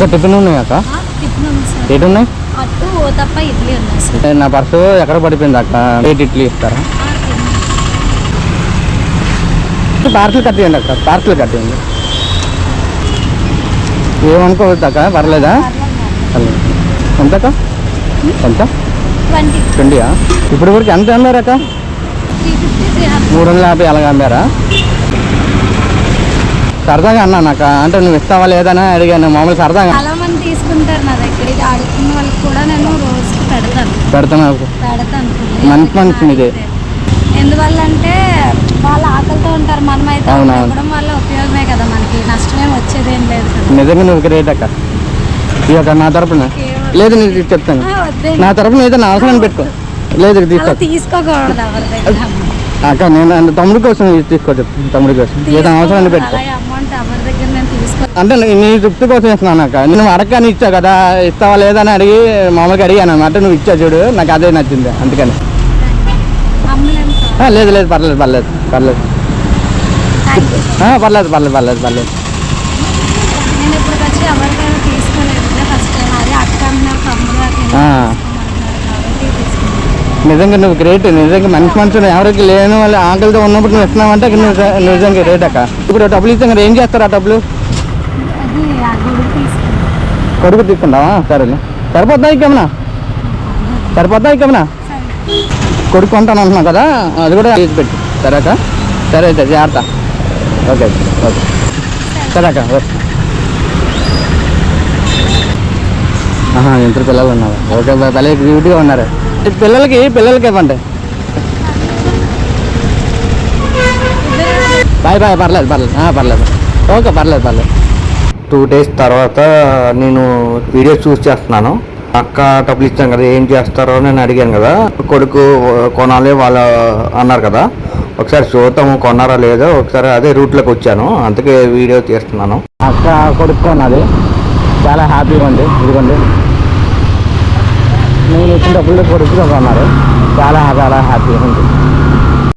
ఇంకా టిఫిన్ ఉన్నాయి అక్క? ఎటు ఉన్నాయి? నా పర్సు ఎక్కడ పడిపోయింది అక్క? 8 ఇడ్లీ ఇస్తారా? పార్సల్ కట్టేయండి అక్క, పార్సల్ కట్టేయండి. ఏమనుకోవద్దు అక్క, పర్లేదా? ఎంత అక్క? ఎంత? 20. ఇప్పుడు వరకు ఎంత అమ్మారు అక్క? 350 అలాగ అమ్మారా? సరదాగా అన్నాను అక్క, అంటే నువ్వు ఇస్తావా లేదని అడిగాను, మామూలు సరదాగా. చాలా మంది తీసుకుంటారు నా దగ్గర, ఇది అడుగుతున్న వాళ్ళకి కూడా నేను రోజుకి పెడతాను. మంచి మనిషి ఇది. ఎందువల్ల అంటే వాళ్ళు ఆకలితో ఉంటారు, మనం అయితే ఇవ్వడం వల్ల ఉపయోగమే కదా, మనకి నష్టమేం వచ్చేది ఏం లేదు కదా. నిజంగా నువ్వు గ్రేట్ అక్క. ఇక నా తరపున లేదు, నేను చెప్తాను, నా తరపున ఏదైనా అవసరం పెట్టుకో. లేదు తీసుకోకూడదు ఎవరి దగ్గర అక్క, నేను తమ్ముడి కోసం తీసుకో, చెప్తాను తమ్ముడి కోసం ఏదైనా అవసరాన్ని పెట్టుకో. అమౌంట్ ఎవరి దగ్గర నేను తీసుకో అంటే నీ తృప్తి కోసం ఇస్తున్నాను అక్క. నువ్వు అడగని ఇచ్చావు కదా, ఇస్తావా లేదా అని అడిగి మామూలుగా అడిగాను అనమాట. నువ్వు ఇచ్చావు చూడు, నాకు అదే నచ్చింది అందుకని. లేదు లేదు, పర్లేదు పర్లేదు పర్లేదు పర్లేదు పర్లేదు పర్లేదు పర్లేదు. నేను ఇప్పుడు వచ్చి ఎవరికైనా తీసుకోలేదు, ఫస్ట్ టైం. అదే అక్క నిజంగా నువ్వు గ్రేట్. నిజంగా మంచి మనుషులు ఎవరికి లేని వాళ్ళు ఆకలితో ఉన్నప్పుడు నువ్వు ఇస్తున్నావు అంటే నిజంగా గ్రేట్ అక్క. ఇప్పుడు డబ్బులు ఇస్తాం కదా, ఏం చేస్తారు ఆ డబ్బులు? కొడుకు తీసుకుంటావా? సరేలే, సరిపోద్దా ఇంకేమన్నా? సరిపోద్దా ఇంకేమన్నా? కొడుకు కొంటాను అంటున్నావు కదా, అది కూడా తీసి పెట్టు. సరే అక్క, సరే అయితే జాగ్రత్త. ఓకే ఓకే, సరే అక్క. ఇద్దరు పిల్లలు ఉన్నారు. ఓకే, భలే బ్యూటీగా ఉన్నారు. పిల్లలకి ఇవ్వండి. బాయ్ బాయ్, పర్లేదు పర్లేదు పర్లేదు. ఓకే, పర్లేదు పర్లేదు. 2 days తర్వాత నేను వీడియో చూస్ చేస్తున్నాను. అక్క డబ్బులు ఇచ్చాను కదా, ఏం చేస్తారో నేను అడిగాను కదా. కొడుకు కొనాలి వాళ్ళు అన్నారు కదా, ఒకసారి చూద్దాము కొన్నారా లేదో ఒకసారి. అదే రూట్లోకి వచ్చాను, అందుకే వీడియో తీస్తున్నాను. అక్క కొడుకు కొన్నది, చాలా హ్యాపీగా ఉంది. ఇదిగోండి, నేను ఇచ్చిన డబ్బులు కొడుకు కొన్నారు, చాలా చాలా హ్యాపీగా ఉంది.